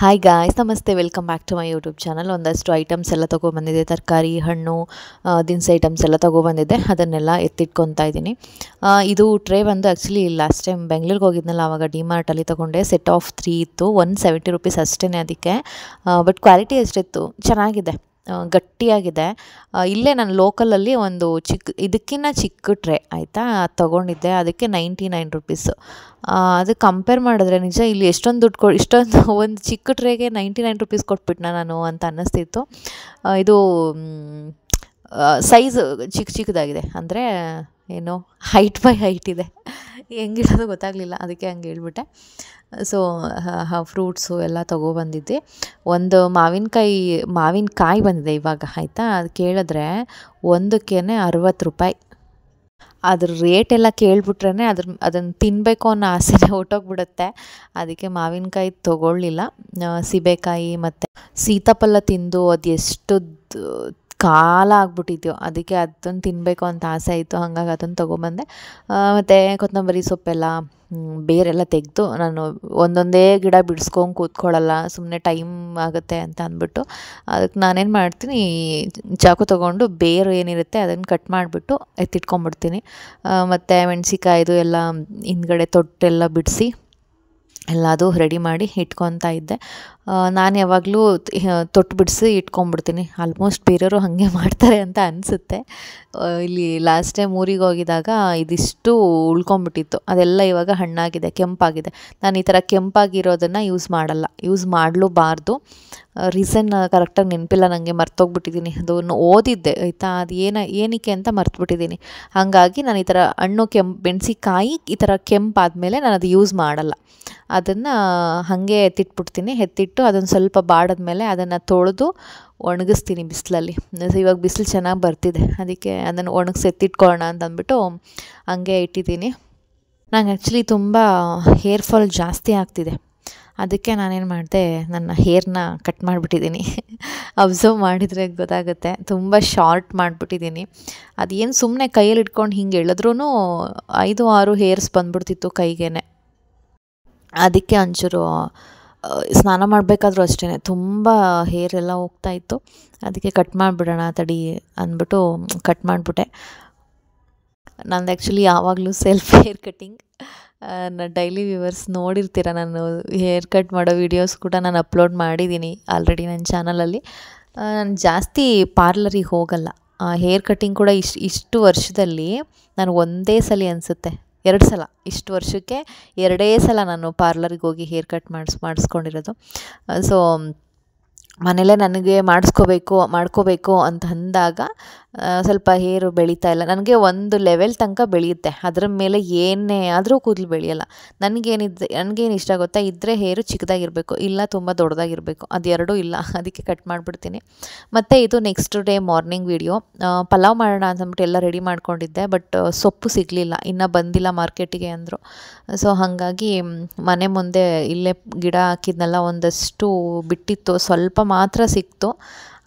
Hi guys, ನಮಸ್ತೆ. Welcome back to my YouTube channel. ಒಂದಷ್ಟು items ಎಲ್ಲ ತೊಗೊಬಂದಿದ್ದೆ, ತರಕಾರಿ, ಹಣ್ಣು, ದಿನಸಿ ಐಟಮ್ಸ್ ಎಲ್ಲ ತೊಗೊಬಂದಿದ್ದೆ. ಅದನ್ನೆಲ್ಲ ಎತ್ತಿಟ್ಕೊತಾ ಇದ್ದೀನಿ. ಇದು ಟ್ರೇ ಬಂದು ಆ್ಯಕ್ಚುಲಿ ಲಾಸ್ಟ್ ಟೈಮ್ ಬೆಂಗಳೂರಿಗೆ ಹೋಗಿದ್ನಲ್ಲ, ಆವಾಗ ಡಿಮಾರ್ಟಲ್ಲಿ ತೊಗೊಂಡೆ. ಸೆಟ್ ಆಫ್ 3 ಇತ್ತು, 170 ರುಪೀಸ್ ಅಷ್ಟೇ ಅದಕ್ಕೆ. ಬಟ್ ಕ್ವಾಲಿಟಿ ಎಷ್ಟಿತ್ತು, ಚೆನ್ನಾಗಿದೆ, ಗಟ್ಟಿಯಾಗಿದೆ. ಇಲ್ಲೇ ನಾನು ಲೋಕಲಲ್ಲಿ ಒಂದು ಇದಕ್ಕಿಂತ ಚಿಕ್ಕ ಟ್ರೇ ಆಯಿತಾ ತೊಗೊಂಡಿದ್ದೆ, ಅದಕ್ಕೆ 99 ರುಪೀಸು. ಅದು ಕಂಪೇರ್ ಮಾಡಿದ್ರೆ ನಿಜ ಇಲ್ಲಿ ಎಷ್ಟೊಂದು ದುಡ್ಡು ಇಷ್ಟೊಂದು ಒಂದು ಚಿಕ್ಕ ಟ್ರೇಗೆ 99 ರುಪೀಸ್ ಕೊಟ್ಬಿಟ್ನ ನಾನು ಅಂತ ಅನ್ನಿಸ್ತಿತ್ತು. ಇದು ಸೈಜ್ ಚಿಕ್ಕದಾಗಿದೆ, ಅಂದರೆ ಏನು ಹೈಟ್ ಬೈ ಹೈಟ್ ಇದೆ. ಹೆಂಗಿರೋದು ಗೊತ್ತಾಗಲಿಲ್ಲ, ಅದಕ್ಕೆ ಹಂಗೆ ಹೇಳ್ಬಿಟ್ಟೆ. ಸೊ ಫ್ರೂಟ್ಸು ಎಲ್ಲ ತೊಗೊಬಂದಿದ್ದೆ. ಒಂದು ಮಾವಿನಕಾಯಿ ಬಂದಿದೆ ಇವಾಗ, ಆಯಿತಾ. ಅದು ಕೇಳಿದ್ರೆ ಒಂದಕ್ಕೇ 60 ರೂಪಾಯಿ. ಅದ್ರ ರೇಟೆಲ್ಲ ಕೇಳಿಬಿಟ್ರೆ ಅದನ್ನು ತಿನ್ನಬೇಕು ಅನ್ನೋ ಆಸೆನೇ ಹೊರ್ಟೋಗ್ಬಿಡುತ್ತೆ. ಅದಕ್ಕೆ ಮಾವಿನಕಾಯಿ ತೊಗೊಳ್ಳಿಲ್ಲ. ಸೀಬೆಕಾಯಿ ಮತ್ತು ಸೀತಾಫಲ ತಿಂದು ಅದು ಎಷ್ಟು ಕಾಲ ಆಗ್ಬಿಟ್ಟಿದ್ಯೋ, ಅದಕ್ಕೆ ಅದನ್ನು ತಿನ್ನಬೇಕು ಅಂತ ಆಸೆ ಆಯಿತು. ಹಾಗಾಗಿ ಅದನ್ನು ತೊಗೊಬಂದೆ. ಮತ್ತು ಕೊತ್ತಂಬರಿ ಸೊಪ್ಪೆಲ್ಲ ಬೇರೆಲ್ಲ ತೆಗೆದು, ನಾನು ಒಂದೊಂದೇ ಗಿಡ ಬಿಡಿಸ್ಕೊಂಡು ಕೂತ್ಕೊಳ್ಳಲ್ಲ, ಸುಮ್ಮನೆ ಟೈಮ್ ಆಗುತ್ತೆ ಅಂತ ಅಂದ್ಬಿಟ್ಟು ಅದಕ್ಕೆ ನಾನೇನು ಮಾಡ್ತೀನಿ, ಚಾಕು ತೊಗೊಂಡು ಬೇರು ಏನಿರುತ್ತೆ ಅದನ್ನು ಕಟ್ ಮಾಡಿಬಿಟ್ಟು ಎತ್ತಿಟ್ಕೊಂಡ್ಬಿಡ್ತೀನಿ. ಮತ್ತು ಮೆಣಸಿಕಾಯ್ದು ಎಲ್ಲ ಹಿಂದ್ಗಡೆ ತೊಟ್ಟೆಲ್ಲ ಬಿಡಿಸಿ ಎಲ್ಲದು ರೆಡಿ ಮಾಡಿ ಇಟ್ಕೊತಾ ಇದ್ದೆ. ನಾನು ಯಾವಾಗಲೂ ತೊಟ್ಟು ಬಿಡಿಸಿ ಇಟ್ಕೊಂಡ್ಬಿಡ್ತೀನಿ. ಆಲ್ಮೋಸ್ಟ್ ಬೇರೆಯವರು ಹಾಗೆ ಮಾಡ್ತಾರೆ ಅಂತ ಅನಿಸುತ್ತೆ. ಇಲ್ಲಿ ಲಾಸ್ಟ್ ಟೈಮ್ ಊರಿಗೆ ಹೋಗಿದಾಗ ಇದಿಷ್ಟು ಉಳ್ಕೊಂಬಿಟ್ಟಿತ್ತು, ಅದೆಲ್ಲ ಇವಾಗ ಹಣ್ಣಾಗಿದೆ, ಕೆಂಪಾಗಿದೆ. ನಾನು ಈ ಥರ ಕೆಂಪಾಗಿರೋದನ್ನು ಯೂಸ್ ಮಾಡಲೂಬಾರ್ದು. ರೀಸನ್ ಕರೆಕ್ಟಾಗಿ ನೆನಪಿಲ್ಲ ನನಗೆ, ಮರ್ತೋಗ್ಬಿಟ್ಟಿದ್ದೀನಿ. ಅದನ್ನು ಓದಿದ್ದೆ ಆಯಿತಾ, ಅದು ಏನಕ್ಕೆ ಅಂತ ಮರ್ತುಬಿಟ್ಟಿದ್ದೀನಿ. ಹಾಗಾಗಿ ನಾನು ಈ ಥರ ಹಣ್ಣು ಮೆಣಸಿಕಾಯಿ ಈ ಥರ ಕೆಂಪಾದಮೇಲೆ ನಾನು ಅದು ಯೂಸ್ ಮಾಡಲ್ಲ. ಅದನ್ನು ಹಾಗೆ ಎತ್ತಿಟ್ಟು ಅದನ್ನು ಸ್ವಲ್ಪ ಬಾಡಿದ್ಮೇಲೆ ಅದನ್ನು ತೊಳೆದು ಒಣಗಿಸ್ತೀನಿ ಬಿಸಿಲಲ್ಲಿ. ಇವಾಗ ಬಿಸಿಲು ಚೆನ್ನಾಗಿ ಬರ್ತಿದೆ, ಅದಕ್ಕೆ ಅದನ್ನು ಎತ್ತಿಟ್ಕೊಳ್ಳೋಣ ಅಂತ ಅಂದ್ಬಿಟ್ಟು ಹಂಗೆ ಇಟ್ಟಿದ್ದೀನಿ. ನಂಗೆ ಆ್ಯಕ್ಚುಲಿ ತುಂಬ ಹೇರ್ ಫಾಲ್ ಜಾಸ್ತಿ ಆಗ್ತಿದೆ. ಅದಕ್ಕೆ ನಾನೇನು ಮಾಡಿದೆ, ನನ್ನ ಹೇರ್ನ ಕಟ್ ಮಾಡಿಬಿಟ್ಟಿದ್ದೀನಿ. ಅಬ್ಸರ್ವ್ ಮಾಡಿದರೆ ಗೊತ್ತಾಗುತ್ತೆ, ತುಂಬ ಶಾರ್ಟ್ ಮಾಡಿಬಿಟ್ಟಿದ್ದೀನಿ. ಅದೇನು ಸುಮ್ಮನೆ ಕೈಯಲ್ಲಿ ಇಟ್ಕೊಂಡು ಹಿಂಗೆ ಎಳೆದ್ರೂ 5-6 ಹೇರ್ಸ್ ಬಂದ್ಬಿಡ್ತಿತ್ತು ಕೈಗೇ. ಅದಕ್ಕೆ ಒಂಚೂರು ಸ್ನಾನ ಮಾಡಬೇಕಾದ್ರೂ ಅಷ್ಟೇ ತುಂಬ ಹೇರೆಲ್ಲ ಹೋಗ್ತಾಯಿತ್ತು. ಅದಕ್ಕೆ ಕಟ್ ಮಾಡಿಬಿಡೋಣ ತಡಿ ಅಂದ್ಬಿಟ್ಟು ಕಟ್ ಮಾಡಿಬಿಟ್ಟೆ. ನಂದು ಆ್ಯಕ್ಚುಲಿ ಯಾವಾಗಲೂ self hair cutting. Daily viewers ನೋಡಿರ್ತೀರ, ನಾನು ಹೇರ್ ಕಟ್ ಮಾಡೋ ವೀಡಿಯೋಸ್ ಕೂಡ ನಾನು ಅಪ್ಲೋಡ್ ಮಾಡಿದ್ದೀನಿ ಆಲ್ರೆಡಿ ನನ್ನ ಚಾನಲಲ್ಲಿ. ನಾನು ಜಾಸ್ತಿ ಪಾರ್ಲರಿಗೆ ಹೋಗಲ್ಲ. ಹೇರ್ ಕಟ್ಟಿಂಗ್ ಕೂಡ ಇಷ್ಟು ವರ್ಷದಲ್ಲಿ ನಾನು ಒಂದೇ ಸಲ ಅನಿಸುತ್ತೆ 2 ಸಲ, ಇಷ್ಟು ವರ್ಷಕ್ಕೆ 2 ಸಲ ನಾನು ಪಾರ್ಲರಿಗೆ ಹೋಗಿ ಹೇರ್ ಕಟ್ ಮಾಡಿಸ್ಕೊಂಡಿರೋದು. ಸೊ ಮನೇಲೇ ನನಗೆ ಮಾಡ್ಕೋಬೇಕು ಅಂತ ಅಂದಾಗ ಸ್ವಲ್ಪ ಹೇರು ಬೆಳೀತಾ ಇಲ್ಲ. ನನಗೆ ಒಂದು ಲೆವೆಲ್ ತನಕ ಬೆಳೆಯುತ್ತೆ, ಅದರ ಮೇಲೆ ಏನೇ ಆದರೂ ಕೂದಲು ಬೆಳೆಯಲ್ಲ. ನನಗೇನು ಇಷ್ಟ ಗೊತ್ತಾ, ಇದ್ದರೆ ಹೇರು ಚಿಕ್ಕದಾಗಿರಬೇಕು, ಇಲ್ಲ ತುಂಬ ದೊಡ್ಡದಾಗಿರಬೇಕು, ಅದೆರಡೂ ಇಲ್ಲ. ಅದಕ್ಕೆ ಕಟ್ ಮಾಡಿಬಿಡ್ತೀನಿ. ಮತ್ತು ಇದು next day morning video. Pulao ಮಾಡೋಣ ಅಂತಂದ್ಬಿಟ್ಟು ಎಲ್ಲ ರೆಡಿ ಮಾಡ್ಕೊಂಡಿದ್ದೆ. ಬಟ್ ಸೊಪ್ಪು ಸಿಗಲಿಲ್ಲ, ಇನ್ನೂ ಬಂದಿಲ್ಲ ಮಾರ್ಕೆಟಿಗೆ ಅಂದರು. ಸೊ ಹಾಗಾಗಿ ಮನೆ ಮುಂದೆ ಇಲ್ಲೇ ಗಿಡ ಹಾಕಿದ್ನೆಲ್ಲ ಒಂದಷ್ಟು ಬಿಟ್ಟಿತ್ತು, ಸ್ವಲ್ಪ ಮಾತ್ರ ಸಿಕ್ತು.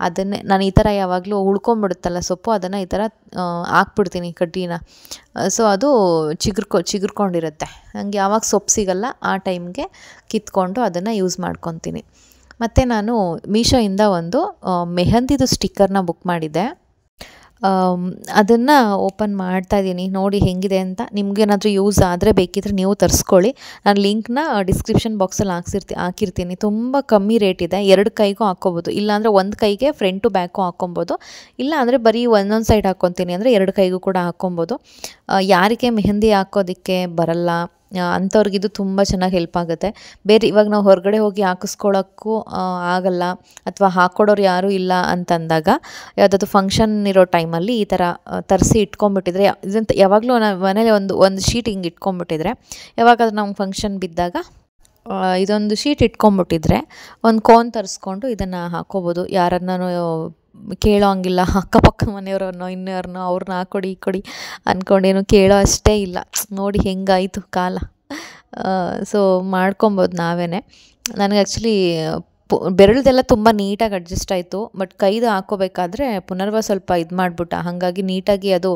ಅದನ್ನೇ ನಾನು ಈ ಥರ ಯಾವಾಗಲೂ ಉಳ್ಕೊಂಬಿಡುತ್ತಲ್ಲ ಸೊಪ್ಪು, ಅದನ್ನು ಈ ಥರ ಹಾಕ್ಬಿಡ್ತೀನಿ ಕಡ್ಡಿನ. ಸೊ ಅದು ಚಿಗುರ್ಕೊಂಡಿರುತ್ತೆ. ನನಗೆ ಯಾವಾಗ ಸೊಪ್ಪು ಸಿಗಲ್ಲ ಆ ಟೈಮ್ಗೆ ಕಿತ್ಕೊಂಡು ಅದನ್ನು ಯೂಸ್ ಮಾಡ್ಕೊತೀನಿ. ಮತ್ತು ನಾನು ಮೀಶೋಯಿಂದ ಒಂದು ಮೆಹಂದಿದು ಸ್ಟಿಕ್ಕರ್ನ ಬುಕ್ ಮಾಡಿದ್ದೆ. ಅದನ್ನು ಓಪನ್ ಮಾಡ್ತಾಯಿದ್ದೀನಿ, ನೋಡಿ ಹೇಗಿದೆ ಅಂತ. ನಿಮಗೇನಾದರೂ ಯೂಸ್ ಆದರೆ ಬೇಕಿದ್ರೆ ನೀವು ತರಿಸ್ಕೊಳ್ಳಿ. ನಾನು ಲಿಂಕ್ನ ಡಿಸ್ಕ್ರಿಪ್ಷನ್ ಬಾಕ್ಸಲ್ಲಿ ಹಾಕಿರ್ತೀನಿ. ತುಂಬ ಕಮ್ಮಿ ರೇಟ್ ಇದೆ, 2 ಕೈಗೂ ಹಾಕ್ಕೊಬೋದು. ಇಲ್ಲಾಂದರೆ ಒಂದು ಕೈಗೆ ಫ್ರಂಟ್ ಟು ಬ್ಯಾಕು ಹಾಕ್ಕೊಬೋದು. ಇಲ್ಲ ಅಂದರೆ ಬರೀ ಒಂದೊಂದು ಸೈಡ್ ಹಾಕ್ಕೊತೀನಿ ಅಂದರೆ 2 ಕೈಗೂ ಕೂಡ ಹಾಕ್ಕೊಬೋದು. ಯಾರಿಗೆ ಮೆಹಂದಿ ಹಾಕೋದಕ್ಕೆ ಬರಲ್ಲ ಅಂಥವ್ರಿಗಿದು ತುಂಬ ಚೆನ್ನಾಗಿ ಹೆಲ್ಪ್ ಆಗುತ್ತೆ. ಇವಾಗ ನಾವು ಹೊರಗಡೆ ಹೋಗಿ ಹಾಕಿಸ್ಕೊಳ್ಳೋಕ್ಕೂ ಆಗಲ್ಲ, ಅಥವಾ ಹಾಕ್ಕೊಡೋರು ಯಾರೂ ಇಲ್ಲ ಅಂತಂದಾಗ, ಯಾವುದಾದ್ರು ಫಂಕ್ಷನ್ ಇರೋ ಟೈಮಲ್ಲಿ ಈ ಥರ ತರಿಸಿ ಇಟ್ಕೊಂಡ್ಬಿಟ್ಟಿದ್ರೆ, ಇದಂತ ಯಾವಾಗಲೂ ನಾವು ಮನೇಲಿ ಒಂದು ಶೀಟ್ ಹಿಂಗೆ ಇಟ್ಕೊಂಡ್ಬಿಟ್ಟಿದ್ರೆ, ಯಾವಾಗಾದ್ರೂ ನಮ್ಗೆ ಫಂಕ್ಷನ್ ಬಿದ್ದಾಗ ಇದೊಂದು ಶೀಟ್ ಇಟ್ಕೊಂಡ್ಬಿಟ್ಟಿದ್ರೆ ಒಂದು ಕೋನ್ ತರಿಸ್ಕೊಂಡು ಇದನ್ನು ಹಾಕ್ಕೋಬೋದು. ಯಾರನ್ನೂ ಕೇಳೋ ಹಂಗಿಲ್ಲ, ಅಕ್ಕಪಕ್ಕ ಮನೆಯವ್ರನ್ನೋ ಇನ್ಯಾರನ್ನೋ ಅವ್ರನ್ನ ಹಾಕ್ಕೊಡಿ ಕೊಡಿ ಅಂದ್ಕೊಂಡೇನು ಕೇಳೋ ಅಷ್ಟೇ ಇಲ್ಲ. ನೋಡಿ ಹೆಂಗಾಯಿತು ಕಾಲ. ಸೊ ಮಾಡ್ಕೊಬೋದು ನಾವೇ. ನನಗೆ ಆ್ಯಕ್ಚುಲಿ ಬೆರಳದೆಲ್ಲ ತುಂಬ ನೀಟಾಗಿ ಅಡ್ಜಸ್ಟ್ ಆಯಿತು. ಬಟ್ ಕೈದು ಹಾಕ್ಕೋಬೇಕಾದ್ರೆ ಸ್ವಲ್ಪ ಇದು ಮಾಡಿಬಿಟ್ಟ, ಹಾಗಾಗಿ ನೀಟಾಗಿ ಅದು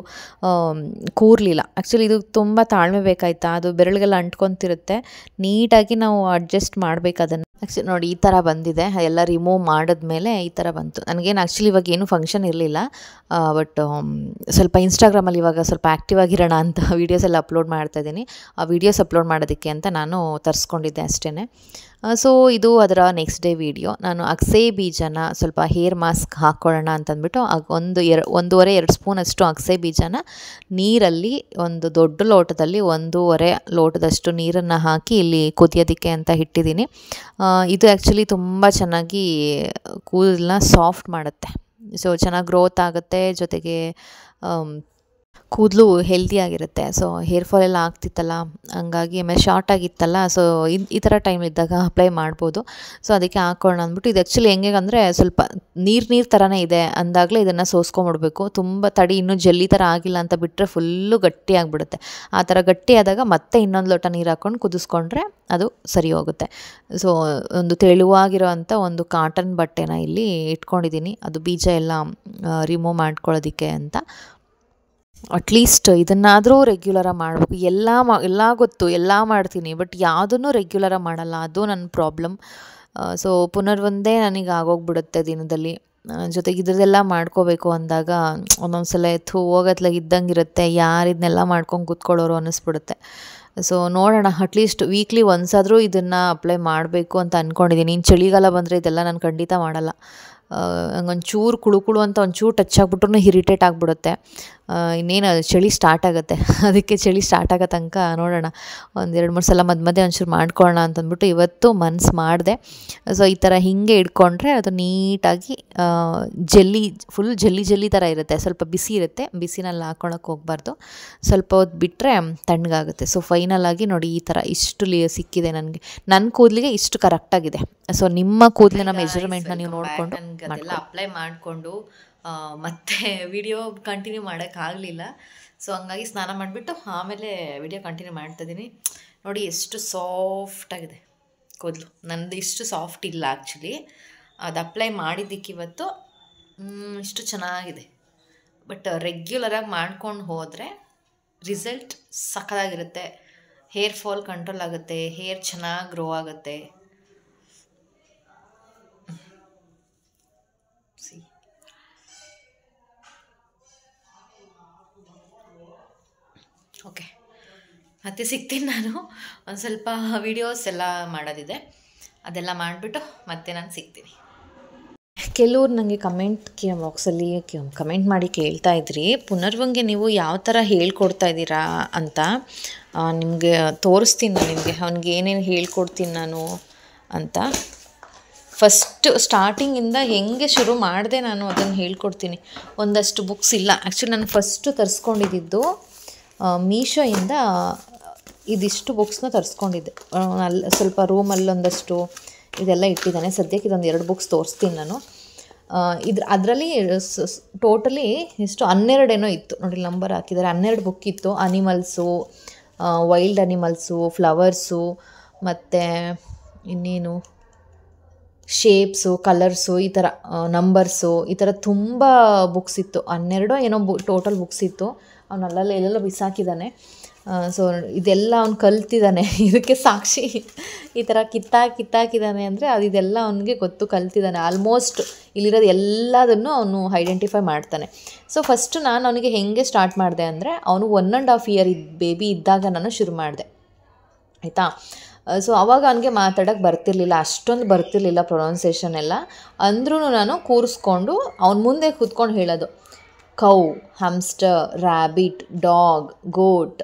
ಕೂರಲಿಲ್ಲ. ಆ್ಯಕ್ಚುಲಿ ಇದು ತುಂಬ ತಾಳ್ಮೆ ಬೇಕಾಯ್ತಾ, ಅದು ಬೆರಳಿಗೆಲ್ಲ ಅಂಟ್ಕೊತಿರುತ್ತೆ. ನೀಟಾಗಿ ನಾವು ಅಡ್ಜಸ್ಟ್ ಮಾಡಬೇಕು ಅದನ್ನು. ಆ್ಯಕ್ಚುಲಿ ನೋಡಿ ಈ ಥರ ಬಂದಿದೆ, ಎಲ್ಲ ರಿಮೂವ್ ಮಾಡಿದ್ಮೇಲೆ ಈ ಥರ ಬಂತು. ನನಗೇನು ಆ್ಯಕ್ಚುಲಿ ಇವಾಗ ಏನೂ ಫಂಕ್ಷನ್ ಇರಲಿಲ್ಲ, ಬಟ್ ಸ್ವಲ್ಪ ಇನ್ಸ್ಟಾಗ್ರಾಮಲ್ಲಿ ಇವಾಗ ಸ್ವಲ್ಪ ಆ್ಯಕ್ಟಿವ್ ಆಗಿರೋಣ ಅಂತ ವೀಡಿಯೋಸ್ ಎಲ್ಲ ಅಪ್ಲೋಡ್ ಮಾಡ್ತಾಯಿದ್ದೀನಿ. ಆ ವೀಡಿಯೋಸ್ ಅಪ್ಲೋಡ್ ಮಾಡೋದಕ್ಕೆ ಅಂತ ನಾನು ತರಿಸ್ಕೊಂಡಿದ್ದೆ ಅಷ್ಟೇ. ಸೊ ಇದು ಅದರ ನೆಕ್ಸ್ಟ್ ಡೇ ವೀಡಿಯೋ. ನಾನು ಅಗಸೆ ಬೀಜನ ಸ್ವಲ್ಪ ಹೇರ್ ಮಾಸ್ಕ್ ಹಾಕ್ಕೊಳ್ಳೋಣ ಅಂತಂದ್ಬಿಟ್ಟು 1.5-2 ಸ್ಪೂನಷ್ಟು ಅಗಸೆ ಬೀಜನ ನೀರಲ್ಲಿ ಒಂದು ದೊಡ್ಡ ಲೋಟದಲ್ಲಿ 1.5 ಲೋಟದಷ್ಟು ನೀರನ್ನು ಹಾಕಿ ಇಲ್ಲಿ ಕುದಿಯೋದಕ್ಕೆ ಅಂತ ಇಟ್ಟಿದ್ದೀನಿ. ಇದು ಆ್ಯಕ್ಚುಲಿ ತುಂಬ ಚೆನ್ನಾಗಿ ಕೂದಲನ್ನ ಸಾಫ್ಟ್ ಮಾಡುತ್ತೆ. ಸೊ ಚೆನ್ನಾಗಿ ಗ್ರೋತ್ ಆಗುತ್ತೆ, ಜೊತೆಗೆ ಕೂದಲು ಹೆಲ್ದಿಯಾಗಿರುತ್ತೆ. ಸೊ ಹೇರ್ ಫಾಲ್ ಎಲ್ಲ ಆಗ್ತಿತ್ತಲ್ಲ, ಹಂಗಾಗಿ ಆಮೇಲೆ ಶಾರ್ಟ್ ಆಗಿತ್ತಲ್ಲ, ಸೊ ಈ ಥರ ಟೈಮ್ ಇದ್ದಾಗ ಅಪ್ಲೈ ಮಾಡ್ಬೋದು. ಸೊ ಅದಕ್ಕೆ ಹಾಕ್ಕೊಳ್ಳೋಣ ಅಂದ್ಬಿಟ್ಟು, ಇದು ಆ್ಯಕ್ಚುಲಿ ಹೆಂಗೆ ಅಂದರೆ ಸ್ವಲ್ಪ ನೀರು ಥರನೇ ಇದೆ ಅಂದಾಗಲೇ ಇದನ್ನು ಸೋಸ್ಕೊಂಬಿಡ್ಬೇಕು. ತುಂಬ ತಡಿ ಇನ್ನೂ ಜೆಲ್ಲಿ ಥರ ಆಗಿಲ್ಲ ಅಂತ ಬಿಟ್ಟರೆ ಫುಲ್ಲು ಗಟ್ಟಿ ಆಗಿಬಿಡುತ್ತೆ. ಆ ಥರ ಗಟ್ಟಿ ಆದಾಗ ಮತ್ತೆ ಇನ್ನೊಂದು ಲೋಟ ನೀರು ಹಾಕ್ಕೊಂಡು ಕುದಿಸ್ಕೊಂಡ್ರೆ ಅದು ಸರಿ ಹೋಗುತ್ತೆ. ಸೊ ಒಂದು ತೆಳುವಾಗಿರೋ ಅಂಥ ಒಂದು ಕಾಟನ್ ಬಟ್ಟೆನ ಇಲ್ಲಿ ಇಟ್ಕೊಂಡಿದ್ದೀನಿ, ಅದು ಬೀಜ ಎಲ್ಲ ರಿಮೂವ್ ಮಾಡ್ಕೊಳ್ಳೋದಕ್ಕೆ ಅಂತ. ಅಟ್ಲೀಸ್ಟ್ ಇದನ್ನಾದರೂ ರೆಗ್ಯುಲರಾಗಿ ಮಾಡಬೇಕು. ಎಲ್ಲ ಗೊತ್ತು, ಎಲ್ಲ ಮಾಡ್ತೀನಿ, ಬಟ್ ಯಾವುದನ್ನು ರೆಗ್ಯುಲರಾಗಿ ಮಾಡಲ್ಲ, ಅದು ನನ್ನ ಪ್ರಾಬ್ಲಮ್. ಸೊ ಪುನರ್ವೊಂದೇ ನನಗೆ ಆಗೋಗ್ಬಿಡುತ್ತೆ ದಿನದಲ್ಲಿ. ಜೊತೆಗೆ ಇದ್ರದ್ದೆಲ್ಲ ಮಾಡ್ಕೋಬೇಕು ಅಂದಾಗ ಒಂದೊಂದು ಸಲ ಹೋಗತ್ಲಾಗ ಇದ್ದಂಗಿರುತ್ತೆ, ಯಾರು ಇದನ್ನೆಲ್ಲ ಮಾಡ್ಕೊಂಡು ಕೂತ್ಕೊಳ್ಳೋರು ಅನ್ನಿಸ್ಬಿಡುತ್ತೆ. ಸೊ ನೋಡೋಣ, ಅಟ್ಲೀಸ್ಟ್ ವೀಕ್ಲಿ ಒನ್ಸಾದರೂ ಇದನ್ನು ಅಪ್ಲೈ ಮಾಡಬೇಕು ಅಂತ ಅಂದ್ಕೊಂಡಿದ್ದೀನಿ. ಇನ್ನು ಚಳಿಗಾಲ ಬಂದರೆ ಇದೆಲ್ಲ ನಾನು ಖಂಡಿತ ಮಾಡಲ್ಲ. ಹಂಗೊಂಚೂರು ಕುಳು ಅಂತ ಒಂಚೂರು ಟಚ್ ಆಗಿಬಿಟ್ರೂ ಇರಿಟೇಟ್ ಆಗಿಬಿಡುತ್ತೆ. ಇನ್ನೇನು ಚಳಿ ಸ್ಟಾರ್ಟ್ ಆಗುತ್ತೆ, ಅದಕ್ಕೆ ಚಳಿ ಸ್ಟಾರ್ಟ್ ಆಗೋ ತನಕ ನೋಡೋಣ, ಒಂದು 2-3 ಸಲ ಮಧ್ಯೆ ಒಂಚೂರು ಮಾಡ್ಕೊಳ್ಳೋಣ ಅಂತಂದ್ಬಿಟ್ಟು ಇವತ್ತು ಮನ್ಸು ಮಾಡಿದೆ. ಸೊ ಈ ಥರ ಹೀಗೆ ಇಟ್ಕೊಂಡ್ರೆ ಅದು ನೀಟಾಗಿ ಫುಲ್ ಜೆಲ್ಲಿ ಥರ ಇರುತ್ತೆ. ಸ್ವಲ್ಪ ಬಿಸಿ ಇರುತ್ತೆ, ಬಿಸಿನಲ್ಲಿ ಹಾಕ್ಕೊಳಕ್ಕೆ ಹೋಗಬಾರ್ದು, ಸ್ವಲ್ಪ ಹೊತ್ತು ಬಿಟ್ಟರೆ ತಣ್ಣಗಾಗುತ್ತೆ. ಸೊ ಫೈನಲಾಗಿ ನೋಡಿ ಈ ಥರ ಇಷ್ಟು ಸಿಕ್ಕಿದೆ ನನಗೆ, ನನ್ನ ಕೂದಲಿಗೆ ಇಷ್ಟು ಕರೆಕ್ಟಾಗಿದೆ. ಸೊ ನಿಮ್ಮ ಕೂದಲಿನ ಮೆಜರ್ಮೆಂಟ್ನ ನೀವು ನೋಡಿಕೊಂಡು ಅದೆಲ್ಲ ಅಪ್ಲೈ ಮಾಡಿಕೊಂಡು ಮತ್ತೆ ವಿಡಿಯೋ ಕಂಟಿನ್ಯೂ ಮಾಡೋಕ್ಕಾಗಲಿಲ್ಲ. ಸೊ ಹಂಗಾಗಿ ಸ್ನಾನ ಮಾಡಿಬಿಟ್ಟು ಆಮೇಲೆ ವಿಡಿಯೋ ಕಂಟಿನ್ಯೂ ಮಾಡ್ತಾಯಿದ್ದೀನಿ. ನೋಡಿ ಎಷ್ಟು ಸಾಫ್ಟಾಗಿದೆ ಕೂದಲು, ನಂದು ಇಷ್ಟು ಸಾಫ್ಟ್ ಇಲ್ಲ ಆ್ಯಕ್ಚುಲಿ. ಅದು ಅಪ್ಲೈ ಮಾಡಿದ್ದಕ್ಕೆ ಇವತ್ತು ಇಷ್ಟು ಚೆನ್ನಾಗಿದೆ. ಬಟ್ ರೆಗ್ಯುಲರಾಗಿ ಮಾಡ್ಕೊಂಡು ಹೋದರೆ ರಿಸಲ್ಟ್ ಸಖತ್ತಾಗಿರುತ್ತೆ. ಹೇರ್ ಫಾಲ್ ಕಂಟ್ರೋಲ್ ಆಗುತ್ತೆ, ಹೇರ್ ಚೆನ್ನಾಗಿ ಗ್ರೋ ಆಗುತ್ತೆ. ಓಕೆ, ಮತ್ತೆ ಸಿಗ್ತೀನಿ ನಾನು. ಒಂದು ಸ್ವಲ್ಪ ವೀಡಿಯೋಸ್ ಎಲ್ಲ ಮಾಡೋದಿದೆ, ಅದೆಲ್ಲ ಮಾಡಿಬಿಟ್ಟು ಮತ್ತೆ ನಾನು ಸಿಗ್ತೀನಿ. ಕೆಲವ್ರು ನನಗೆ ಕಮೆಂಟ್ ಬಾಕ್ಸಲ್ಲಿ ಕಮೆಂಟ್ ಮಾಡಿ ಕೇಳ್ತಾ ಇದ್ರಿ, ಪುನರ್ವಂಗೆ ನೀವು ಯಾವ ಥರ ಹೇಳ್ಕೊಡ್ತಾ ಇದ್ದೀರಾ ಅಂತ. ನಿಮಗೆ ತೋರಿಸ್ತೀನಿ ನಾನು, ನಿಮಗೆ ಅವ್ನಿಗೆ ಏನೇನು ಹೇಳ್ಕೊಡ್ತೀನಿ ನಾನು ಅಂತ. ಫಸ್ಟು ಸ್ಟಾರ್ಟಿಂಗಿಂದ ಹೆಂಗೆ ಶುರು ಮಾಡಿದೆ ನಾನು ಅದನ್ನು ಹೇಳ್ಕೊಡ್ತೀನಿ. ಒಂದಷ್ಟು ಬುಕ್ಸ್ ಇಲ್ಲ ಆ್ಯಕ್ಚುಲಿ, ನಾನು ಫಸ್ಟು ತರಿಸ್ಕೊಂಡಿದ್ದು ಮೀಶೋಯಿಂದ ಇದಿಷ್ಟು ಬುಕ್ಸ್ನ ತರಿಸ್ಕೊಂಡಿದ್ದೆ. ಅಲ್ಲಿ ಸ್ವಲ್ಪ ರೂಮಲ್ಲೊಂದಷ್ಟು ಇದೆಲ್ಲ ಇಟ್ಟಿದ್ದಾನೆ. ಸದ್ಯಕ್ಕೆ ಇದೊಂದು 2 ಬುಕ್ಸ್ ತೋರಿಸ್ತೀನಿ ನಾನು. ಅದರಲ್ಲಿ ಟೋಟಲಿ ಎಷ್ಟು 12 ಏನೋ ಇತ್ತು ನೋಡಿ, ನಂಬರ್ ಹಾಕಿದ್ದಾರೆ. 12 ಬುಕ್ ಇತ್ತು. ಅನಿಮಲ್ಸು, ವೈಲ್ಡ್ ಅನಿಮಲ್ಸು, ಫ್ಲವರ್ಸು, ಮತ್ತು ಇನ್ನೇನು ಶೇಪ್ಸು, ಕಲರ್ಸು, ಈ ಥರ ನಂಬರ್ಸು, ಈ ಥರ ತುಂಬ ಬುಕ್ಸ್ ಇತ್ತು. 12 ಏನೋ ಟೋಟಲ್ ಬುಕ್ಸ್ ಇತ್ತು. ಅವನಲ್ಲೆಲ್ಲ ಎಲ್ಲೆಲ್ಲೋ ಬಿಸಾಕಿದ್ದಾನೆ. ಸೊ ಇದೆಲ್ಲ ಅವ್ನು ಕಲ್ತಿದ್ದಾನೆ. ಇದಕ್ಕೆ ಸಾಕ್ಷಿ ಈ ಥರ ಕಿತ್ತಾಕಿದ್ದಾನೆ ಅಂದರೆ ಇದೆಲ್ಲ ಅವನಿಗೆ ಗೊತ್ತು, ಕಲ್ತಿದ್ದಾನೆ. ಆಲ್ಮೋಸ್ಟ್ ಇಲ್ಲಿರೋದು ಎಲ್ಲದನ್ನು ಅವನು ಐಡೆಂಟಿಫೈ ಮಾಡ್ತಾನೆ. ಸೊ ಫಸ್ಟು ನಾನು ಅವನಿಗೆ ಹೆಂಗೆ ಸ್ಟಾರ್ಟ್ ಮಾಡಿದೆ ಅಂದರೆ, ಅವನು 1.5 ಇಯರ್ ಬೇಬಿ ಇದ್ದಾಗ ನಾನು ಶುರು ಮಾಡಿದೆ, ಆಯಿತಾ. ಸೊ ಆವಾಗ ಅವನಿಗೆ ಮಾತಾಡೋಕ್ಕೆ ಬರ್ತಿರ್ಲಿಲ್ಲ, ಅಷ್ಟೊಂದು ಬರ್ತಿರ್ಲಿಲ್ಲ ಪ್ರೊನೌನ್ಸೇಷನ್ ಎಲ್ಲ. ಅಂದ್ರೂ ನಾನು ಕೂರಿಸ್ಕೊಂಡು ಅವನ ಮುಂದೆ ಕೂತ್ಕೊಂಡು ಹೇಳೋದು, ಕೌ, ಹ್ಯಾಮ್ಸ್ಟರ್, ರ್ಯಾಬಿಟ್, ಡಾಗ್, ಗೋಟ್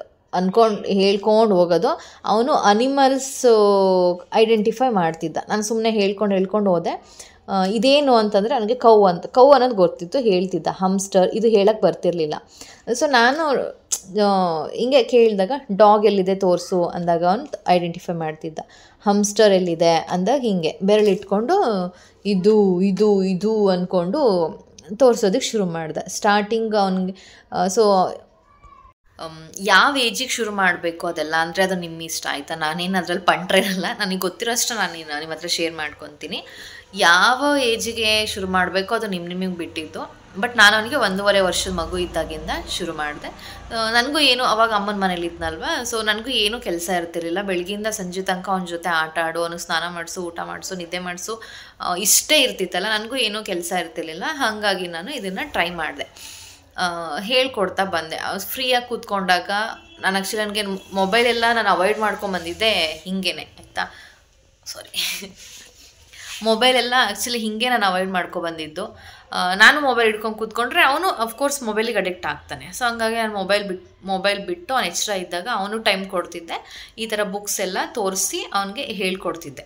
ಹೇಳ್ಕೊಂಡು ಹೋಗೋದು. ಅವನು ಅನಿಮಲ್ಸು ಐಡೆಂಟಿಫೈ ಮಾಡ್ತಿದ್ದ. ನಾನು ಸುಮ್ಮನೆ ಹೇಳ್ಕೊಂಡು ಹೋದೆ. ಇದೇನು ಅಂತಂದರೆ ನನಗೆ ಕೌ ಅನ್ನೋದು ಗೊತ್ತಿತ್ತು, ಹೇಳ್ತಿದ್ದ. ಹಮ್ಸ್ಟರ್ ಇದು ಹೇಳಕ್ಕೆ ಬರ್ತಿರಲಿಲ್ಲ. ಸೊ ನಾನು ಹಿಂಗೆ ಕೇಳಿದಾಗ ಡಾಗ್ ಎಲ್ಲಿದೆ ತೋರಿಸು ಅಂದಾಗ ಅವನು ಐಡೆಂಟಿಫೈ ಮಾಡ್ತಿದ್ದ. ಹಮ್ಸ್ಟರ್ ಎಲ್ಲಿದೆ ಅಂದಾಗ ಹಿಂಗೆ ಬೆರಳಿಟ್ಕೊಂಡು ಇದು ಇದು ಇದು ಅಂದ್ಕೊಂಡು ತೋರಿಸೋದಕ್ಕೆ ಶುರು ಮಾಡ್ದೆ ಸ್ಟಾರ್ಟಿಂಗ್ ಅವನಿಗೆ. ಸೊ ಯಾವ ಏಜಿಗೆ ಶುರು ಮಾಡಬೇಕು ಅದೆಲ್ಲ ಅಂದರೆ ಅದು ನಿಮ್ಮ ಇಷ್ಟ, ಆಯಿತಾ. ನಾನೇನು ಅದರಲ್ಲಿ ಪಂಟ್ರೇನಲ್ಲ, ನನಗೆ ಗೊತ್ತಿರೋ ಅಷ್ಟು ನಾನು ನಿಮ್ಮ ಹತ್ರ ಶೇರ್ ಮಾಡ್ಕೊತೀನಿ. ಯಾವ ಏಜಿಗೆ ಶುರು ಮಾಡಬೇಕು ಅದು ನಿಮಗೆ ಬಿಟ್ಟಿದ್ದು. ಬಟ್ ನಾನು ಅವನಿಗೆ 1.5 ವರ್ಷದ ಮಗು ಇದ್ದಾಗಿಂದ ಶುರು ಮಾಡಿದೆ. ನನಗೂ ಏನು ಅವಾಗ ಅಮ್ಮನ ಮನೇಲಿ ಇದ್ನಲ್ವ, ಸೊ ನನಗೂ ಏನೂ ಕೆಲಸ ಇರ್ತಿರಲಿಲ್ಲ. ಬೆಳಗ್ಗಿಂದ ಸಂಜೆ ತನಕ ಅವನ ಜೊತೆ ಆಟ ಆಡು, ಅವನಿಗೆ ಸ್ನಾನ ಮಾಡಿಸು, ಊಟ ಮಾಡಿಸು, ನಿದ್ದೆ ಮಾಡಿಸು, ಇಷ್ಟೇ ಇರ್ತಿತ್ತಲ್ಲ. ನನಗೂ ಏನೂ ಕೆಲಸ ಇರ್ತಿರ್ಲಿಲ್ಲ. ಹಾಗಾಗಿ ನಾನು ಇದನ್ನು ಟ್ರೈ ಮಾಡಿದೆ, ಹೇಳ್ಕೊಡ್ತಾ ಬಂದೆ. ಫ್ರೀಯಾಗಿ ಕೂತ್ಕೊಂಡಾಗ ನಾನು ಆ್ಯಕ್ಚುಲಿ ನನಗೆ ಮೊಬೈಲೆಲ್ಲ ನಾನು ಅವಾಯ್ಡ್ ಮಾಡ್ಕೊಂಬಂದಿದ್ದೆ ಹಿಂಗೇನೆ ಆಯಿತಾ. ಸಾರಿ, ಮೊಬೈಲೆಲ್ಲ ಆ್ಯಕ್ಚುಲಿ ಹೀಗೆ ನಾನು ಅವಾಯ್ಡ್ ಮಾಡ್ಕೊಬಂದಿದ್ದು. ನಾನು ಮೊಬೈಲ್ ಹಿಡ್ಕೊಂಡು ಕೂತ್ಕೊಂಡ್ರೆ ಅವನು ಅಫ್ಕೋರ್ಸ್ ಮೊಬೈಲಿಗೆ ಅಡಿಕ್ಟ್ ಆಗ್ತಾನೆ. ಸೊ ಹಂಗಾಗಿ ನಾನು ಮೊಬೈಲ್ ಬಿಟ್ಟು ಅವ್ನು ಎಕ್ಸ್ಟ್ರಾ ಇದ್ದಾಗ ಅವನು ಟೈಮ್ ಕೊಡ್ತಿದ್ದೆ. ಈ ಥರ ಬುಕ್ಸ್ ಎಲ್ಲ ತೋರಿಸಿ ಅವನಿಗೆ ಹೇಳ್ಕೊಡ್ತಿದ್ದೆ.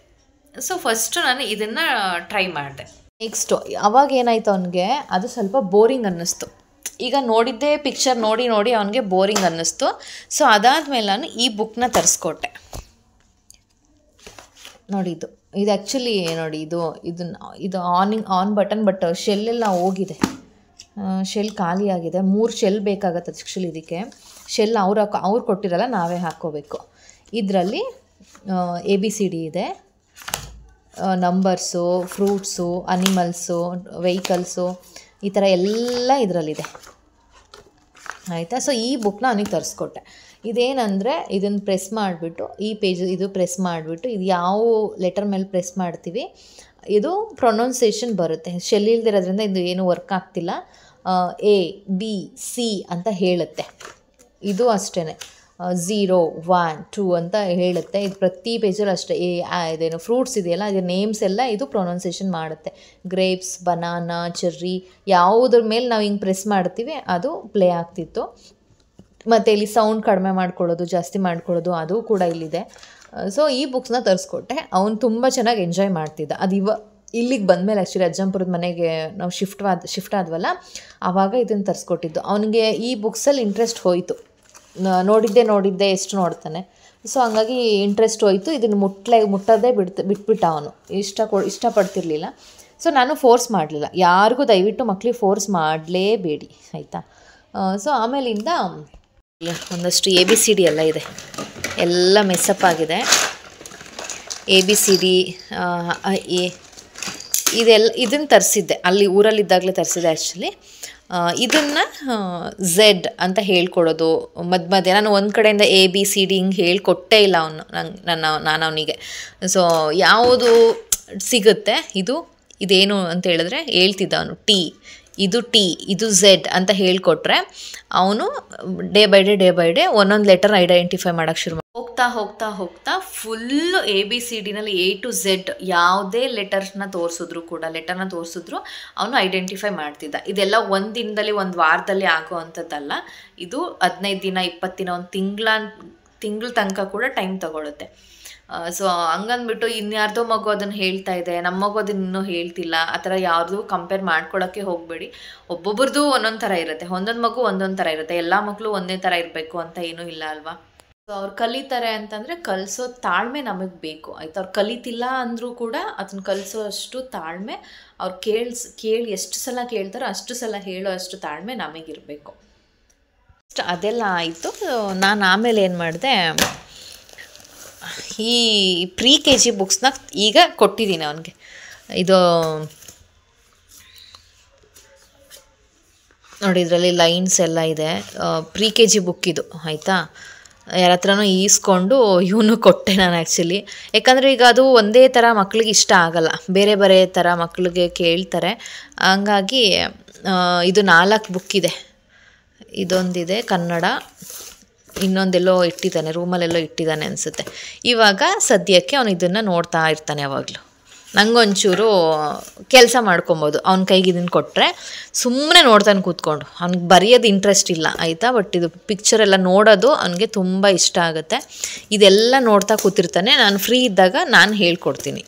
ಸೊ ಫಸ್ಟು ನಾನು ಇದನ್ನು ಟ್ರೈ ಮಾಡಿದೆ. ನೆಕ್ಸ್ಟು ಅವಾಗ ಏನಾಯಿತು, ಅವನಿಗೆ ಅದು ಸ್ವಲ್ಪ ಬೋರಿಂಗ್ ಅನ್ನಿಸ್ತು. ಈಗ ನೋಡಿದ್ದೇ ಪಿಕ್ಚರ್ ನೋಡಿ ಅವನಿಗೆ ಬೋರಿಂಗ್ ಅನ್ನಿಸ್ತು. ಸೊ ಅದಾದಮೇಲೆ ನಾನು ಈ ಬುಕ್ನ ತರಿಸ್ಕೊಟ್ಟೆ. ನೋಡಿ ಇದು ಆ್ಯಕ್ಚುಲಿ ನೋಡಿ ಇದು ಆನ್ ಬಟನ್, ಬಟ್ ಶೆಲ್ಲೆಲ್ಲ ಹೋಗಿದೆ, ಶೆಲ್ ಖಾಲಿಯಾಗಿದೆ. 3 ಶೆಲ್ ಬೇಕಾಗತ್ತೆ ಆ್ಯಕ್ಚುಲಿ ಇದಕ್ಕೆ. ಶೆಲ್ ಅವ್ರು ಕೊಟ್ಟಿರಲ್ಲ, ನಾವೇ ಹಾಕ್ಕೋಬೇಕು. ಇದರಲ್ಲಿ ABCD ಇದೆ, ನಂಬರ್ಸು, ಫ್ರೂಟ್ಸು, ಅನಿಮಲ್ಸು, ವೆಹಿಕಲ್ಸು, ಈ ಥರ ಎಲ್ಲ ಇದರಲ್ಲಿದೆ ಆಯಿತಾ. ಸೊ ಈ ಬುಕ್ನ ಅವನಿಗೆ ತರಿಸ್ಕೊಟ್ಟೆ. ಇದೇನಂದರೆ ಇದನ್ನು ಪ್ರೆಸ್ ಮಾಡಿಬಿಟ್ಟು ಈ ಇದು ಪ್ರೆಸ್ ಮಾಡಿಬಿಟ್ಟು ಇದು ಯಾವ ಲೆಟರ್ ಮೇಲೆ ಪ್ರೆಸ್ ಮಾಡ್ತೀವಿ ಇದು ಪ್ರೊನೌನ್ಸಿಯೇಷನ್ ಬರುತ್ತೆ. ಶೆಲ್ ಇಲ್ದಿರೋದ್ರಿಂದ ಇದು ಏನು ವರ್ಕ್ ಆಗ್ತಿಲ್ಲ. ABC ಅಂತ ಹೇಳುತ್ತೆ. ಇದು ಅಷ್ಟೇ 0, 1, 2 ಅಂತ ಹೇಳುತ್ತೆ. ಇದು ಪ್ರತಿ ಪೇಜಲ್ಲಿ ಅಷ್ಟೇ. ಇದೇನು ಫ್ರೂಟ್ಸ್ ಇದೆಯಲ್ಲ, ಇದು ನೇಮ್ಸ್ ಎಲ್ಲ ಇದು ಪ್ರೊನೌನ್ಸಿಯೇಷನ್ ಮಾಡುತ್ತೆ. ಗ್ರೇಪ್ಸ್, ಬನಾನಾ, ಚೆರ್ರಿ, ಯಾವುದ್ರ ಮೇಲೆ ನಾವು ಹಿಂಗೆ ಪ್ರೆಸ್ ಮಾಡ್ತೀವಿ ಅದು ಪ್ಲೇ ಆಗ್ತಿತ್ತು. ಮತ್ತು ಇಲ್ಲಿ ಸೌಂಡ್ ಕಡಿಮೆ ಮಾಡ್ಕೊಳ್ಳೋದು, ಜಾಸ್ತಿ ಮಾಡ್ಕೊಳ್ಳೋದು ಅದು ಕೂಡ ಇಲ್ಲಿದೆ. ಸೊ ಈ ಬುಕ್ಸ್ನ ತರಿಸ್ಕೊಟ್ಟೆ. ಅವನು ತುಂಬ ಚೆನ್ನಾಗಿ ಎಂಜಾಯ್ ಮಾಡ್ತಿದ್ದ. ಅದು ಇಲ್ಲಿಗೆ ಬಂದಮೇಲೆ ಆ್ಯಕ್ಚುಲಿ ಅಜ್ಜಂಪುರದ ಮನೆಗೆ ನಾವು ಶಿಫ್ಟ್ ಆದ್ವಲ್ಲ, ಆವಾಗ ಇದನ್ನು ತರಿಸ್ಕೊಟ್ಟಿದ್ದು. ಅವನಿಗೆ ಈ ಬುಕ್ಸಲ್ಲಿ ಇಂಟ್ರೆಸ್ಟ್ ಹೋಯಿತು. ನೋಡಿದ್ದೆ ಎಷ್ಟು ನೋಡ್ತಾನೆ. ಸೊ ಹಂಗಾಗಿ ಇಂಟ್ರೆಸ್ಟ್ ಹೋಯಿತು. ಇದನ್ನು ಮುಟ್ಟೋದೇ ಬಿಟ್ಬಿಟ್ಟ ಅವನು. ಇಷ್ಟಪಡ್ತಿರ್ಲಿಲ್ಲ. ಸೊ ನಾನು ಫೋರ್ಸ್ ಮಾಡಲಿಲ್ಲ. ಯಾರಿಗೂ ದಯವಿಟ್ಟು ಮಕ್ಕಳಿಗೆ ಫೋರ್ಸ್ ಮಾಡಲೇಬೇಡಿ ಆಯಿತಾ. ಸೊ ಆಮೇಲಿಂದ ಒಂದಷ್ಟು ABCD ಎಲ್ಲ ಇದೆ, ಎಲ್ಲ ಮೆಸ್ಸಪ್ ಆಗಿದೆ. ABCD ಇದನ್ನು ತರಿಸಿದ್ದೆ, ಅಲ್ಲಿ ಊರಲ್ಲಿದ್ದಾಗಲೇ ತರಿಸಿದ್ದೆ ಆ್ಯಕ್ಚುಲಿ. ಇದನ್ನು Z ಅಂತ ಹೇಳ್ಕೊಡೋದು ಮಧ್ಯೆ ನಾನು ಒಂದು ಕಡೆಯಿಂದ ABCD ಹಿಂಗೆ ಹೇಳ್ಕೊಟ್ಟೇ ಇಲ್ಲ ನಾನು ಅವನಿಗೆ. ಸೊ ಯಾವುದು ಸಿಗುತ್ತೆ ಇದೇನು ಅಂತ ಹೇಳಿದ್ರೆ ಹೇಳ್ತಿದ್ದ ಅವನು. ಇದು T, ಇದು Z ಅಂತ ಹೇಳ್ಕೊಟ್ರೆ ಅವನು ಡೇ ಬೈ ಡೇ ಒಂದೊಂದು ಲೆಟರ್ ಐಡೆಂಟಿಫೈ ಮಾಡೋಕ್ಕೆ ಶುರು ಹೋಗ್ತಾ ಫುಲ್ಲು ABCDನಲ್ಲಿ A to Z ಯಾವುದೇ ಲೆಟರ್ನ ತೋರಿಸಿದ್ರು ಅವನು ಐಡೆಂಟಿಫೈ ಮಾಡ್ತಿದ್ದ. ಇದೆಲ್ಲ ಒಂದು ದಿನದಲ್ಲಿ, ಒಂದು ವಾರದಲ್ಲಿ ಆಗೋ ಅಂಥದ್ದಲ್ಲ. ಇದು 15 ದಿನ, 20 ದಿನ, ಒಂದು ತಿಂಗಳ ತನಕ ಕೂಡ ಟೈಮ್ ತಗೊಳುತ್ತೆ. ಸೊ ಹಂಗಂದ್ಬಿಟ್ಟು ಇನ್ಯಾರ್ದೋ ಮಗು ಅದನ್ನು ಹೇಳ್ತಾ ಇದೆ, ನಮ್ಮ ಮಗು ಅದನ್ನು ಇನ್ನೂ ಹೇಳ್ತಿಲ್ಲ, ಆ ಥರ ಯಾರ್ದು ಕಂಪೇರ್ ಮಾಡ್ಕೊಳ್ಳೋಕ್ಕೆ ಹೋಗಬೇಡಿ. ಒಬ್ಬೊಬ್ರದ್ದು ಒಂದೊಂದು ಥರ ಇರುತ್ತೆ, ಒಂದೊಂದು ಮಗು ಒಂದೊಂದು ಥರ ಇರುತ್ತೆ. ಎಲ್ಲ ಮಕ್ಕಳು ಒಂದೇ ಥರ ಇರಬೇಕು ಅಂತ ಏನೂ ಇಲ್ಲ ಅಲ್ವಾ. ಸೊ ಅವ್ರು ಕಲಿತಾರೆ ಅಂತಂದರೆ ಕಲಿಸೋ ತಾಳ್ಮೆ ನಮಗೆ ಬೇಕು ಆಯ್ತು. ಅವ್ರು ಕಲಿತಿಲ್ಲ ಅಂದರೂ ಕೂಡ ಅದನ್ನು ಕಲಿಸೋ ಅಷ್ಟು ತಾಳ್ಮೆ, ಅವ್ರು ಕೇಳಿ ಎಷ್ಟು ಸಲ ಕೇಳ್ತಾರೋ ಅಷ್ಟು ಸಲ ಹೇಳೋ ಅಷ್ಟು ತಾಳ್ಮೆ ನಮಗಿರಬೇಕು. ಅದೆಲ್ಲ ಆಯಿತು. ನಾನು ಆಮೇಲೆ ಏನು ಮಾಡಿದೆ, ಈ pre-KG ಬುಕ್ಸ್ನ ಈಗ ಕೊಟ್ಟಿದ್ದೀನಿ ಅವನಿಗೆ. ಇದು ನೋಡಿ, ಇದರಲ್ಲಿ ಲೈನ್ಸ್ ಎಲ್ಲ ಇದೆ. pre-KG ಬುಕ್ ಇದು ಆಯಿತಾ. ಯಾರ ಹತ್ರನೂ ಈಸ್ಕೊಂಡು ಇವನು ಕೊಟ್ಟೆ ನಾನು ಆ್ಯಕ್ಚುಲಿ. ಯಾಕಂದರೆ ಈಗ ಅದು ಒಂದೇ ಥರ ಮಕ್ಳಿಗೆ ಇಷ್ಟ ಆಗಲ್ಲ, ಬೇರೆ ಬೇರೆ ಥರ ಮಕ್ಳಿಗೆ ಕೇಳ್ತಾರೆ. ಹಂಗಾಗಿ ಇದು 4 ಬುಕ್ ಇದೆ. ಇದೊಂದಿದೆ ಕನ್ನಡ, ಇನ್ನೊಂದೆಲ್ಲೋ ಇಟ್ಟಿದ್ದಾನೆ, ರೂಮಲ್ಲೆಲ್ಲೋ ಇಟ್ಟಿದ್ದಾನೆ ಅನಿಸುತ್ತೆ. ಇವಾಗ ಸದ್ಯಕ್ಕೆ ಅವನು ಇದನ್ನು ನೋಡ್ತಾ ಇರ್ತಾನೆ ಯಾವಾಗಲೂ. ನಂಗೊಂಚೂರು ಕೆಲಸ ಮಾಡ್ಕೊಬೋದು. ಅವ್ನ ಕೈಗೆ ಇದನ್ನು ಕೊಟ್ಟರೆ ಸುಮ್ಮನೆ ನೋಡ್ತಾನೆ ಕೂತ್ಕೊಂಡು. ಅವ್ನಿಗೆ ಬರೆಯೋದು ಇಂಟ್ರೆಸ್ಟ್ ಇಲ್ಲ ಆಯಿತಾ. ಬಟ್ ಇದು ಪಿಕ್ಚರೆಲ್ಲ ನೋಡೋದು ಅವನಿಗೆ ತುಂಬ ಇಷ್ಟ ಆಗುತ್ತೆ. ಇದೆಲ್ಲ ನೋಡ್ತಾ ಕೂತಿರ್ತಾನೆ. ನಾನು ಫ್ರೀ ಇದ್ದಾಗ ನಾನು ಹೇಳ್ಕೊಡ್ತೀನಿ.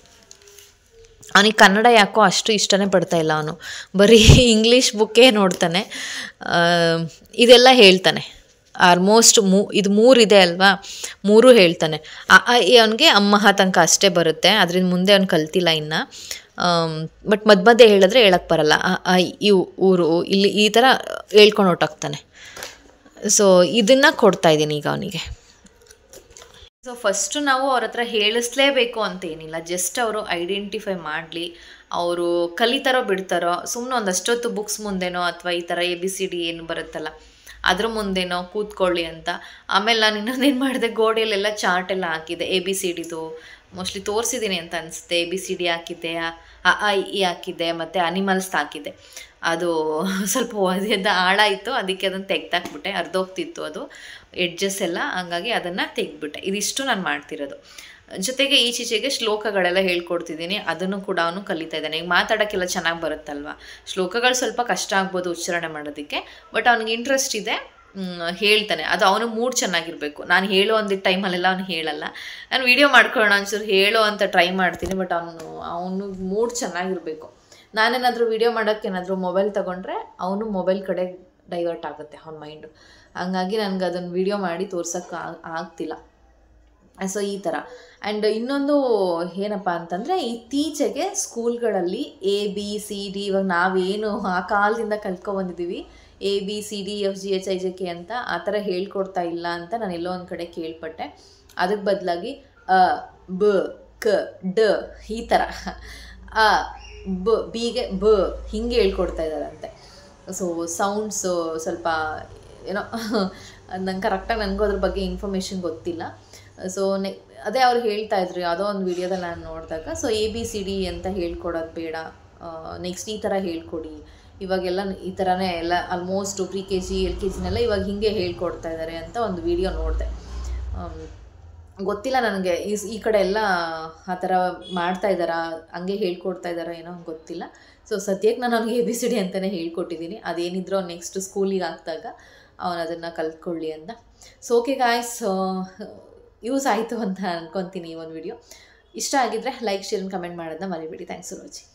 ಅವನಿಗೆ ಕನ್ನಡ ಯಾಕೋ ಅಷ್ಟು ಇಷ್ಟನೇ ಪಡ್ತಾ ಇಲ್ಲ. ಅವನು ಬರೀ ಇಂಗ್ಲೀಷ್ ಬುಕ್ಕೇ ನೋಡ್ತಾನೆ. ಇದೆಲ್ಲ ಹೇಳ್ತಾನೆ ಆಲ್ಮೋಸ್ಟ್. ಇದು 3 ಇದೆ ಅಲ್ವಾ, 3 ಹೇಳ್ತಾನೆ. ಅವನಿಗೆ ಅಮ್ಮ ತನಕ ಅಷ್ಟೇ ಬರುತ್ತೆ, ಅದರಿಂದ ಮುಂದೆ ಅವ್ನು ಕಲ್ತಿಲ್ಲ ಇನ್ನು. ಬಟ್ ಮಧ್ಯೆ ಹೇಳಿದ್ರೆ ಹೇಳಕ್ಕೆ ಬರಲ್ಲ. ಇವು ಊರು ಇಲ್ಲಿ ಈ ಥರ ಹೇಳ್ಕೊಂಡು ಹೊರ್ಟೋಗ್ತಾನೆ. ಸೊ ಇದನ್ನು ಕೊಡ್ತಾಯಿದ್ದೀನಿ ಈಗ ಅವನಿಗೆ. ಸೊ ಫಸ್ಟು ನಾವು ಅವ್ರ ಹತ್ರ ಹೇಳಿಸ್ಲೇಬೇಕು ಅಂತೇನಿಲ್ಲ, ಜಸ್ಟ್ ಅವರು ಐಡೆಂಟಿಫೈ ಮಾಡಲಿ, ಅವರು ಕಲಿತಾರೋ ಬಿಡ್ತಾರೋ, ಸುಮ್ಮನೆ ಒಂದಷ್ಟೊತ್ತು ಬುಕ್ಸ್ ಮುಂದೆನೋ ಅಥವಾ ಈ ಥರ ABCD ಏನು ಬರುತ್ತಲ್ಲ ಅದ್ರ ಮುಂದೆನೋ ಕೂತ್ಕೊಳ್ಳಿ ಅಂತ. ಆಮೇಲೆ ನಾನು ಇನ್ನೊಂದೇನು ಮಾಡಿದೆ, ಗೋಡೆಯಲ್ಲೆಲ್ಲ ಚಾರ್ಟ್ ಎಲ್ಲ ಹಾಕಿದೆ ABCDದು, ಮೋಸ್ಟ್ಲಿ ತೋರಿಸಿದ್ದೀನಿ ಅಂತ ಅನಿಸುತ್ತೆ. ABCD ಹಾಕಿದ್ದೆ, I ಹಾಕಿದ್ದೆ, ಮತ್ತು ಅನಿಮಲ್ಸ್ ಹಾಕಿದ್ದೆ. ಅದು ಸ್ವಲ್ಪ ಒದೆದ ಹಾಳಾಯಿತು, ಅದಕ್ಕೆ ಅದನ್ನು ತೆಗ್ದಾಕ್ಬಿಟ್ಟೆ, ಅರ್ಧೋಗ್ತಿತ್ತು ಅದು ಎಡ್ಜಸ್ ಎಲ್ಲ, ಹಂಗಾಗಿ ಅದನ್ನು ತೆಗ್ದುಬಿಟ್ಟೆ. ಇದಿಷ್ಟು ನಾನು ಮಾಡ್ತಿರೋದು. ಜೊತೆಗೆ ಈಚೀಚೆಗೆ ಶ್ಲೋಕಗಳೆಲ್ಲ ಹೇಳ್ಕೊಡ್ತಿದ್ದೀನಿ, ಅದನ್ನು ಕೂಡ ಅವನು ಕಲಿತಾ ಇದ್ದಾನೆ. ಈಗ ಮಾತಾಡೋಕ್ಕೆಲ್ಲ ಚೆನ್ನಾಗಿ ಬರುತ್ತಲ್ವ, ಶ್ಲೋಕಗಳು ಸ್ವಲ್ಪ ಕಷ್ಟ ಆಗ್ಬೋದು ಉಚ್ಚಾರಣೆ ಮಾಡೋದಕ್ಕೆ, ಬಟ್ ಅವ್ನಿಗೆ ಇಂಟ್ರೆಸ್ಟ್ ಇದೆ, ಹೇಳ್ತಾನೆ. ಅದು ಅವನು ಮೂಡ್ ಚೆನ್ನಾಗಿರಬೇಕು. ನಾನು ಹೇಳೋ ಅಂದಿದ್ದ ಟೈಮಲ್ಲೆಲ್ಲ ಅವ್ನು ಹೇಳಲ್ಲ. ನಾನು ವೀಡಿಯೋ ಮಾಡ್ಕೊಳ್ಳೋಣ ಒಂಚೂರು ಹೇಳೋ ಅಂತ ಟ್ರೈ ಮಾಡ್ತೀನಿ, ಬಟ್ ಅವನು ಮೂಡ್ ಚೆನ್ನಾಗಿರಬೇಕು. ನಾನೇನಾದರೂ ವೀಡಿಯೋ ಮಾಡೋಕ್ಕೇನಾದರೂ ಮೊಬೈಲ್ ತೊಗೊಂಡ್ರೆ ಅವನು ಮೊಬೈಲ್ ಕಡೆ ಡೈವರ್ಟ್ ಆಗುತ್ತೆ ಅವನ ಮೈಂಡು. ಹಂಗಾಗಿ ನನಗೆ ಅದನ್ನು ವೀಡಿಯೋ ಮಾಡಿ ತೋರ್ಸೋಕ್ಕೆ ಆಗ್ತಿಲ್ಲ. ಸೊ ಈ ಥರ. ಆ್ಯಂಡ್ ಇನ್ನೊಂದು ಏನಪ್ಪ ಅಂತಂದರೆ, ಇತ್ತೀಚೆಗೆ ಸ್ಕೂಲ್ಗಳಲ್ಲಿ ABCD, ಇವಾಗ ನಾವೇನು ಆ ಕಾಲದಿಂದ ಕಲ್ತ್ಕೊಬಂದಿದ್ದೀವಿ ABCD FGH IJK ಅಂತ, ಆ ಥರ ಹೇಳ್ಕೊಡ್ತಾ ಇಲ್ಲ ಅಂತ ನಾನು ಎಲ್ಲೋ ಒಂದು ಕಡೆ ಕೇಳ್ಪಟ್ಟೆ. ಅದಕ್ಕೆ ಬದಲಾಗಿ ಅ ಬ ಕ ಡ ಈ ಥರ, ಅ ಬಿಗೆ ಬ ಹಿಂಗೆ ಹೇಳ್ಕೊಡ್ತಾ ಇದ್ದಾರಂತೆ. ಸೊ ಸೌಂಡ್ಸು ಸ್ವಲ್ಪ ಏನೋ ನಂಗೆ ಕರೆಕ್ಟಾಗಿ ನನಗೂ ಅದ್ರ ಬಗ್ಗೆ ಇನ್ಫಾರ್ಮೇಷನ್ ಗೊತ್ತಿಲ್ಲ. ಸೊ ಅದೇ ಅವ್ರು ಹೇಳ್ತಾ ಇದ್ರು ಯಾವುದೋ ಒಂದು ವೀಡಿಯೋದಲ್ಲಿ ನಾನು ನೋಡಿದಾಗ. ಸೊ ABCD ಅಂತ ಹೇಳ್ಕೊಡೋದು ಬೇಡ, ನೆಕ್ಸ್ಟ್ ಈ ಥರ ಹೇಳ್ಕೊಡಿ. ಇವಾಗೆಲ್ಲ ಈ ಥರನೇ ಎಲ್ಲ ಆಲ್ಮೋಸ್ಟ್ PKG LKGನೆಲ್ಲ ಇವಾಗ ಹೀಗೆ ಹೇಳ್ಕೊಡ್ತಾ ಇದ್ದಾರೆ ಅಂತ ಒಂದು ವೀಡಿಯೋ ನೋಡಿದೆ. ಗೊತ್ತಿಲ್ಲ ನನಗೆ ಈ ಕಡೆ ಎಲ್ಲ ಆ ಥರ ಮಾಡ್ತಾ ಇದ್ದಾರಾ, ಹಂಗೆ ಹೇಳ್ಕೊಡ್ತಾ ಇದ್ದಾರಾ ಏನೋ ಗೊತ್ತಿಲ್ಲ. ಸೊ ಸದ್ಯಕ್ಕೆ ನಾನು ಅವ್ನಿಗೆ ABCD ಅಂತಲೇ ಹೇಳ್ಕೊಟ್ಟಿದ್ದೀನಿ. ಅದೇನಿದ್ರು ನೆಕ್ಸ್ಟ್ ಸ್ಕೂಲಿಗೆ ಹಾಕಿದಾಗ ಅವನು ಅದನ್ನು ಕಲ್ತ್ಕೊಳ್ಳಿ ಅಂತ. ಸೊ ಓಕೆ ಗಾಯ್ಸ್, ಯೂಸ್ ಆಯಿತು ಅಂತ ಅಂದ್ಕೊತೀನಿ ಈ ಒಂದು ವಿಡಿಯೋ. ಇಷ್ಟ ಆಗಿದ್ದರೆ ಲೈಕ್, ಶೇರ್, ಕಮೆಂಟ್ ಮಾಡೋದನ್ನ ಮರಿಬೇಡಿ. Thanks for watching.